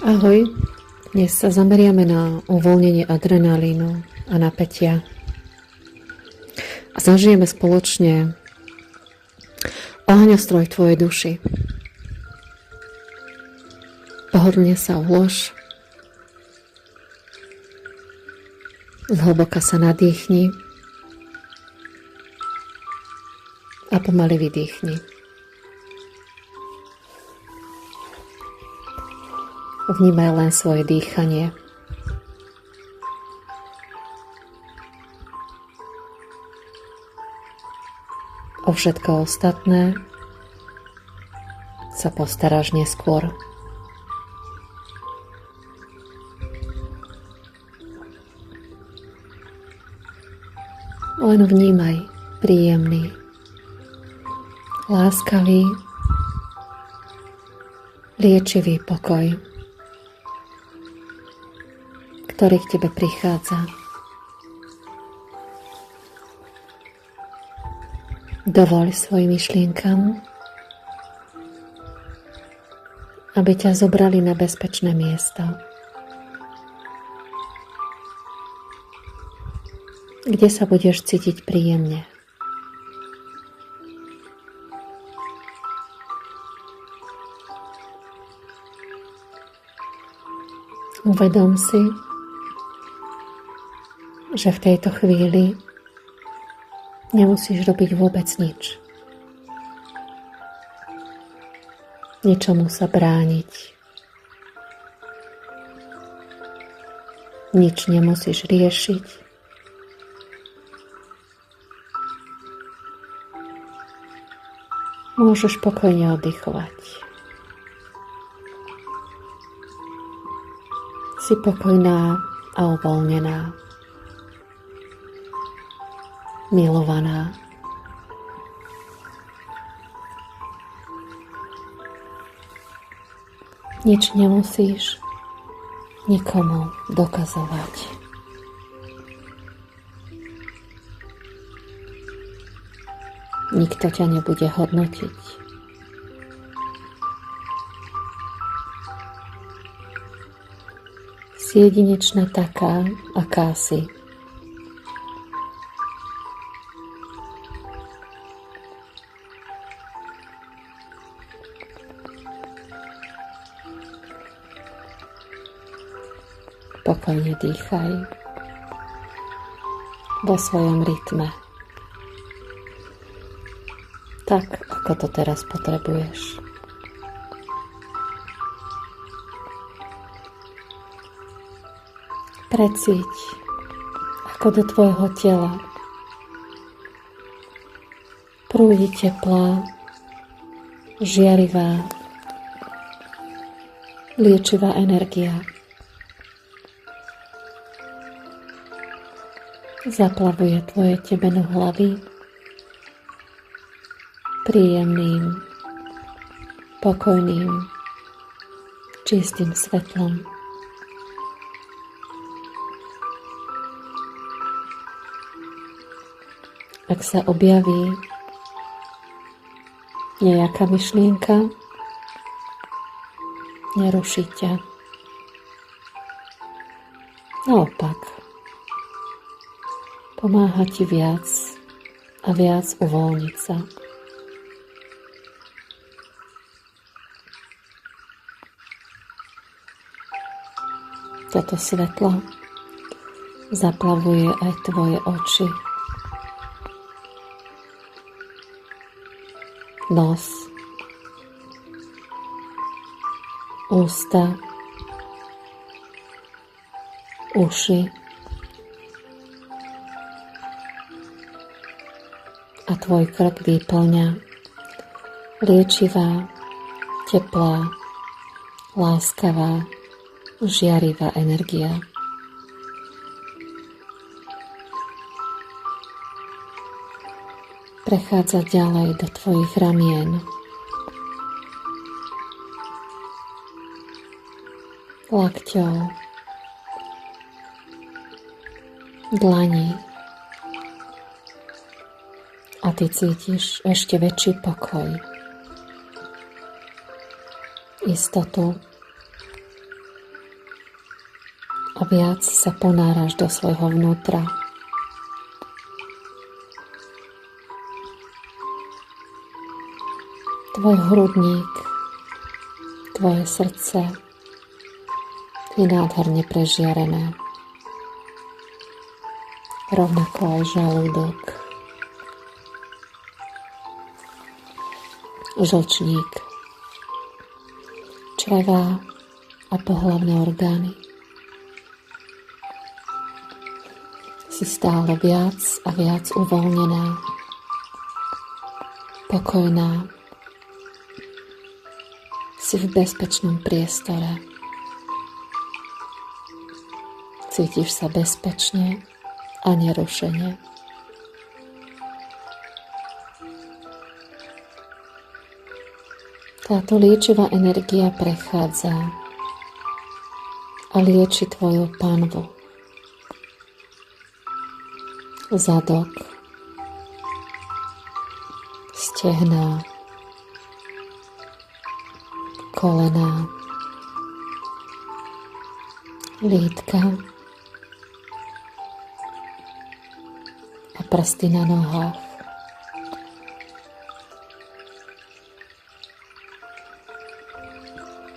Ahoj, dnes sa zameriame na uvoľnenie adrenalínu a napätia. A zažijeme spoločne ohňostroj v tvojej duši. Pohodlne sa ulož, zhlboka sa nadýchni a pomaly vydýchni. Vnímaj len svoje dýchanie. O všetko ostatné sa postaráš neskôr. Len vnímaj príjemný, láskavý, liečivý pokoj, ktorý k tebe prichádza. Dovoľ svojim myšlienkam, aby ťa zobrali na bezpečné miesto, kde sa budeš cítiť príjemne. Uvedom si, že v tejto chvíli nemusíš robiť vôbec nič. Ničomu sa brániť. Nič nemusíš riešiť. Môžeš pokojne oddychovať. Si pokojná a uvoľnená. Milovaná. Nič nemusíš nikomu dokazovať. Nikto ťa nebude hodnotiť. Si jedinečná taká, aká si. Pokojne dýchaj vo svojom rytme, tak ako to teraz potrebuješ. Precíť, ako do tvojho tela prúdi teplá, žiarivá, liečivá energia. Zaplavuje tvoje tebeno hlavy príjemným, pokojným, čistým svetlom. Ak sa objaví nejaká myšlienka, neruší ťa. Naopak, pomáha ti viac a viac uvoľniť sa. Toto svetlo zaplavuje aj tvoje oči, nos, ústa, uši a tvoj krk vyplňa liečivá, teplá, láskavá, žiarivá energia. Prechádza ďalej do tvojich ramien, lakťov, dlaní a ty cítiš ešte väčší pokoj, istotu a viac sa ponáraš do svojho vnútra. Tvoj hrudník, tvoje srdce je nádherne prežiarené. Rovnako aj žalúdok, žlčník, črevá a pohlavné orgány. Si stále viac a viac uvoľnená, pokojná. Si v bezpečnom priestore. Cítiš sa bezpečne a nerušene. Táto liečivá energia prechádza a lieči tvoju panvu, zadok, stehná, kolená, lítka a prsty na nohách.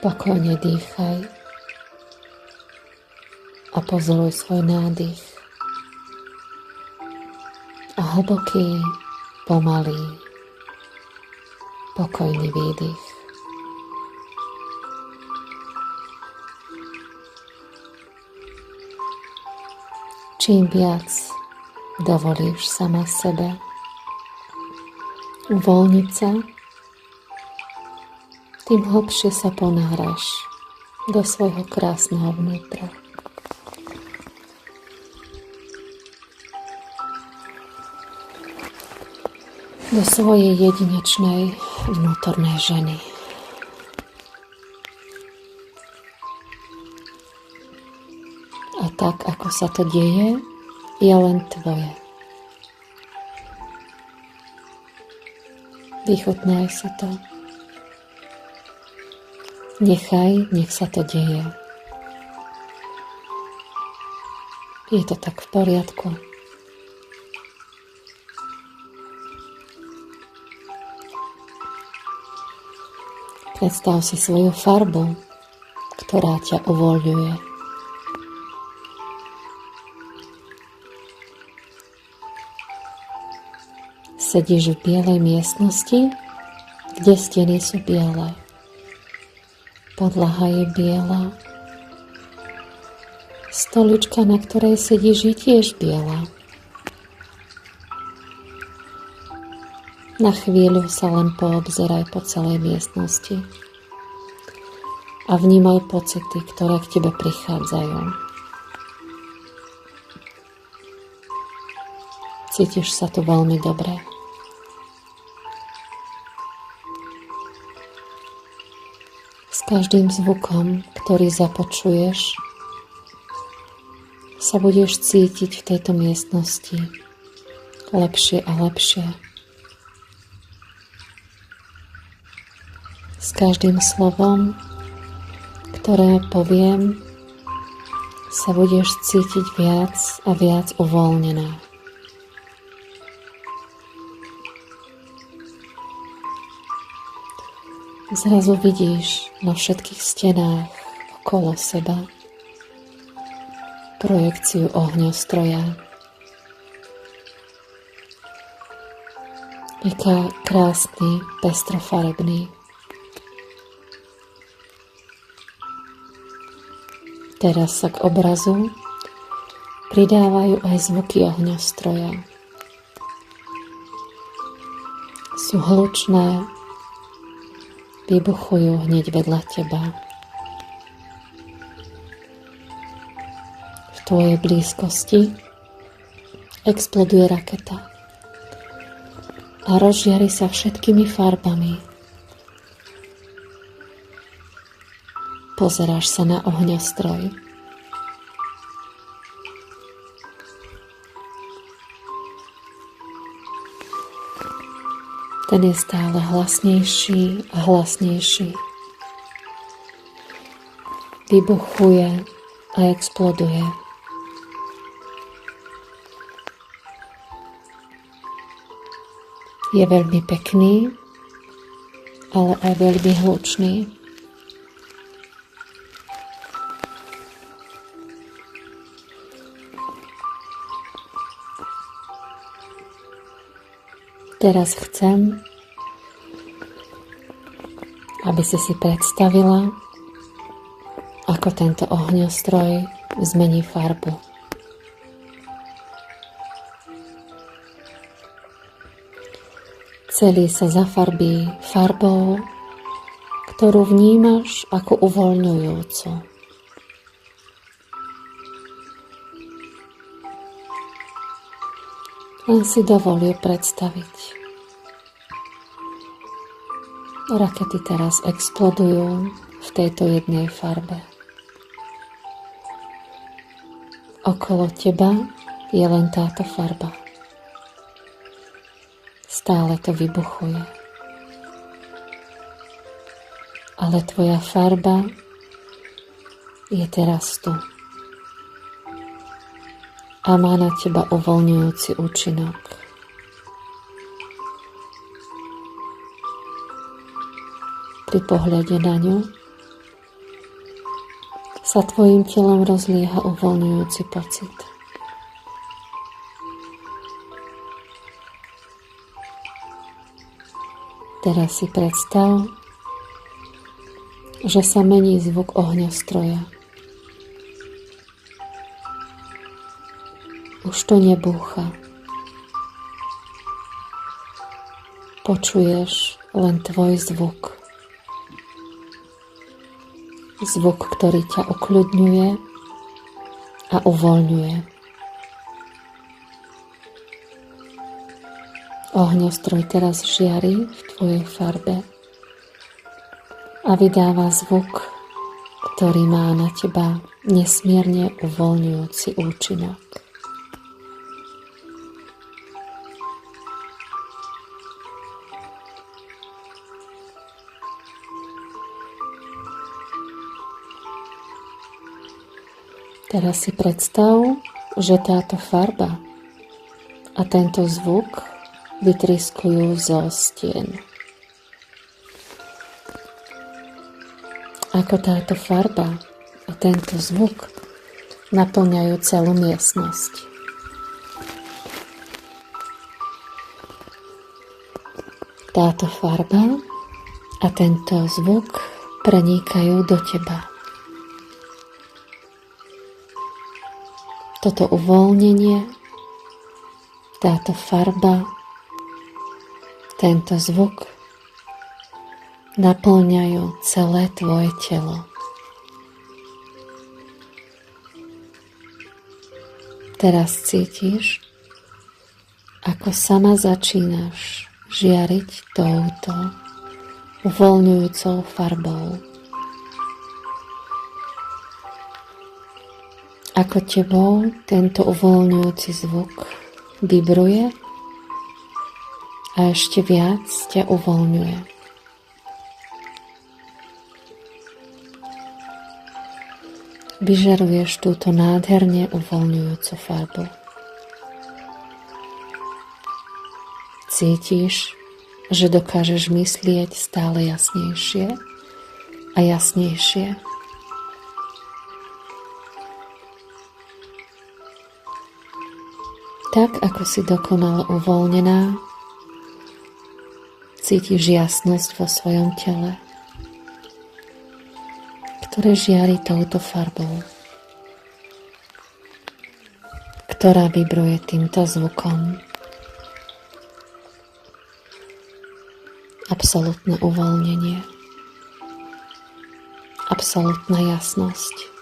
Pokojne dýchaj a pozoruj svoj nádych a hlboký, pomalý, pokojný výdych. Čím viac dovolíš sama sebe uvoľniť sa, tým hlbšie sa ponáraš do svojho krásneho vnútra. Do svojej jedinečnej vnútornej ženy. A tak, ako sa to deje, je len tvoje. Vychutnaj si to. Nech sa to deje. Je to tak v poriadku. Predstav si svoju farbu, ktorá ťa uvoľňuje. Sedíš v bielej miestnosti, kde steny sú biele. Podlaha je biela. Stolička, na ktorej sedíš, je tiež biela. Na chvíľu sa len poobzeraj po celej miestnosti a vnímaj pocity, ktoré k tebe prichádzajú. Cítiš sa tu veľmi dobre. S každým zvukom, ktorý započuješ, sa budeš cítiť v tejto miestnosti lepšie a lepšie. S každým slovom, ktoré poviem, sa budeš cítiť viac a viac uvoľnená. Zrazu vidíš na všetkých stenách okolo seba projekciu ohňostroja. Je krásny, pestrofarebný. Teraz sa k obrazu pridávajú aj zvuky ohňostroja. Sú hlučné, vybuchujú hneď vedľa teba. V tvojej blízkosti exploduje raketa a rozžiari sa všetkými farbami. Pozeráš sa na ohňostroj. Ten je stále hlasnejší a hlasnejší. Vybuchuje a exploduje. Je veľmi pekný, ale aj veľmi hlučný. Teraz chcem, aby si predstavila, ako tento ohňostroj zmení farbu. Celý sa zafarbí farbou, ktorú vnímaš ako uvoľňujúcu. Len si dovol ju predstaviť. Rakety teraz explodujú v tejto jednej farbe. Okolo teba je len táto farba. Stále to vybuchuje. Ale tvoja farba je teraz tu. A má na teba uvoľňujúci účinok. Pri pohľade na ňu sa tvojim telom rozlieha uvoľňujúci pocit. Teraz si predstav, že sa mení zvuk ohňostroja. Už to nebúcha. Počuješ len tvoj zvuk. Zvuk, ktorý ťa ukľudňuje a uvoľňuje. Ohňostroj teraz žiari v tvojej farbe a vydáva zvuk, ktorý má na teba nesmierne uvoľňujúci účinok. Teraz si predstav, že táto farba a tento zvuk vytryskujú zo stien. Ako táto farba a tento zvuk naplňajú celú miestnosť. Táto farba a tento zvuk prenikajú do teba. Toto uvoľnenie, táto farba, tento zvuk naplňajú celé tvoje telo. Teraz cítiš, ako sama začínaš žiariť touto uvoľňujúcou farbou. Ako tebou tento uvoľňujúci zvuk vibruje a ešte viac ťa uvoľňuje. Vyžaruješ túto nádherne uvoľňujúcu farbu. Cítiš, že dokážeš myslieť stále jasnejšie a jasnejšie. Tak, ako si dokonale uvoľnená, cítiš jasnosť vo svojom tele, ktoré žiari touto farbou, ktorá vibruje týmto zvukom. Absolútne uvoľnenie, absolútna jasnosť.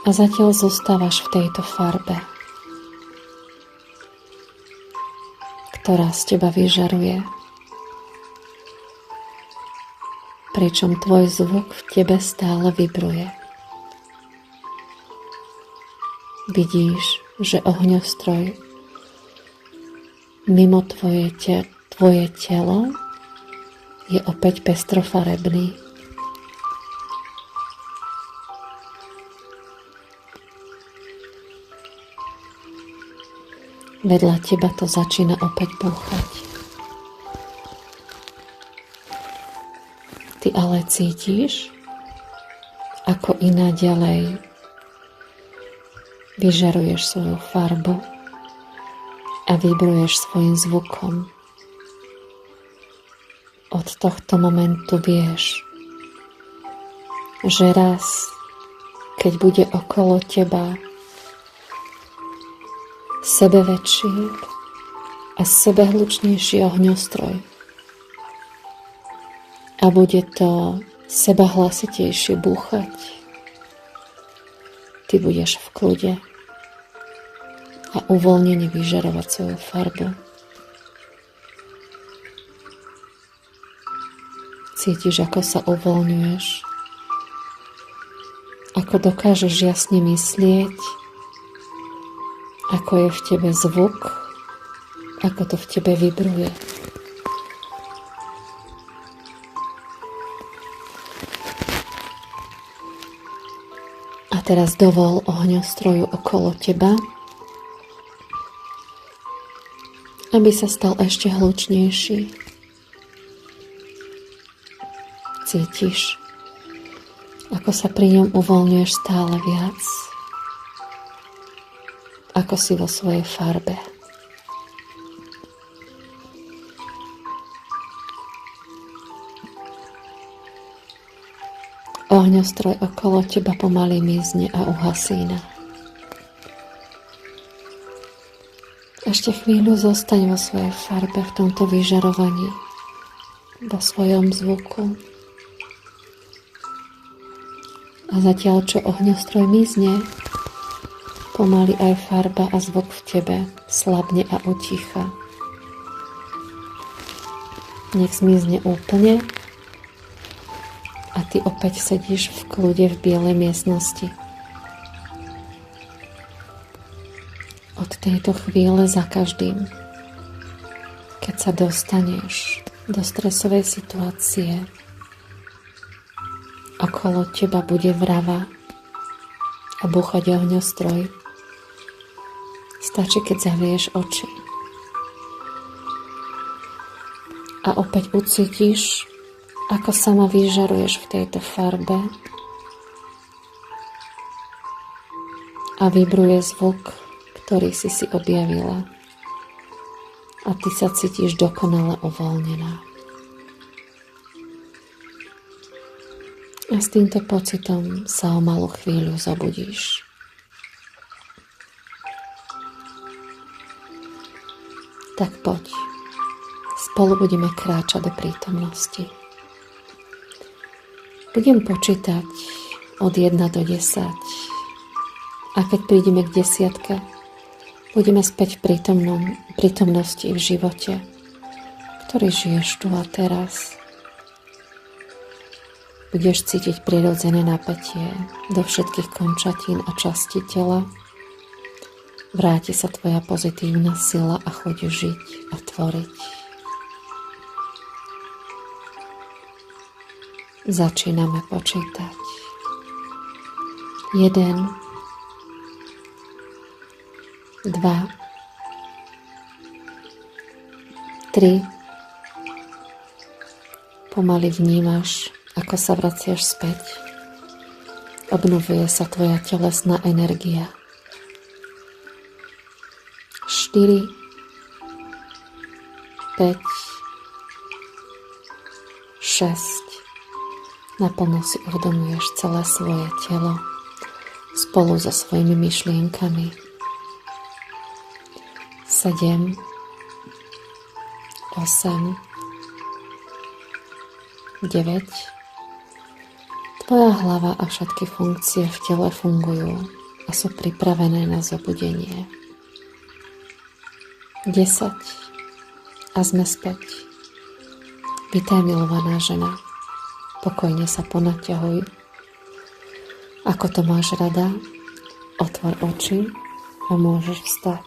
A zatiaľ zostávaš v tejto farbe, ktorá z teba vyžaruje, pričom tvoj zvuk v tebe stále vibruje. Vidíš, že ohňostroj mimo tvoje telo je opäť pestrofarebný. vedľa teba to začína opäť búchať. Ty ale cítiš, ako i naďalej vyžaruješ svoju farbu a vibruješ svojim zvukom. Od tohto momentu vieš, že raz, keď bude okolo teba sebeväčší a sebehlučnejší ohňostroj a bude to sebahlasitejšie búchať, ty budeš v kľude a uvoľnene vyžarovať svoju farbu. Cítiš, ako sa uvoľňuješ, ako dokážeš jasne myslieť, ako je v tebe zvuk, ako to v tebe vibruje. A teraz dovol ohňostroju okolo teba, aby sa stal ešte hlučnejší. Cítiš, ako sa pri ňom uvoľňuješ stále viac, ako si vo svojej farbe. Ohňostroj okolo teba pomaly mizne a uhasína. Ešte chvíľu zostaň vo svojej farbe, v tomto vyžarovaní, vo svojom zvuku. A zatiaľ, čo ohňostroj mizne, pomaly aj farba a zvuk v tebe slabne a utícha. Nech zmizne úplne a ty opäť sedíš v kľude v bielej miestnosti. Od tejto chvíle za každým, keď sa dostaneš do stresovej situácie, okolo teba bude vrava a búchať ohňostroj. Stačí, keď zavrieš oči. A opäť ucítiš, ako sama vyžaruješ v tejto farbe a vibruje zvuk, ktorý si objavila. A ty sa cítiš dokonale uvoľnená. A s týmto pocitom sa o malú chvíľu zobudíš. Tak poď, spolu budeme kráčať do prítomnosti. Budem počítať od 1 do 10. A keď prídeme k 10, budeme späť v prítomnosti v živote, ktorý žiješ tu a teraz. Budeš cítiť prirodzené napätie do všetkých končatín a častí tela. Vráti sa tvoja pozitívna sila a choď žiť a tvoriť. Začíname počítať. 1, 2, 3. Pomaly vnímaš, ako sa vraciaš späť. Obnovuje sa tvoja telesná energia. 4, 5, 6. Naplno si uvedomuješ celé svoje telo spolu so svojimi myšlienkami. 7, 8, 9. Tvoja hlava a všetky funkcie v tele fungujú a sú pripravené na zobudenie. 10. A sme späť. Vitaj, milovaná žena. Pokojne sa ponaťahuj. Ako to máš rada? Otvor oči a môžeš vstať.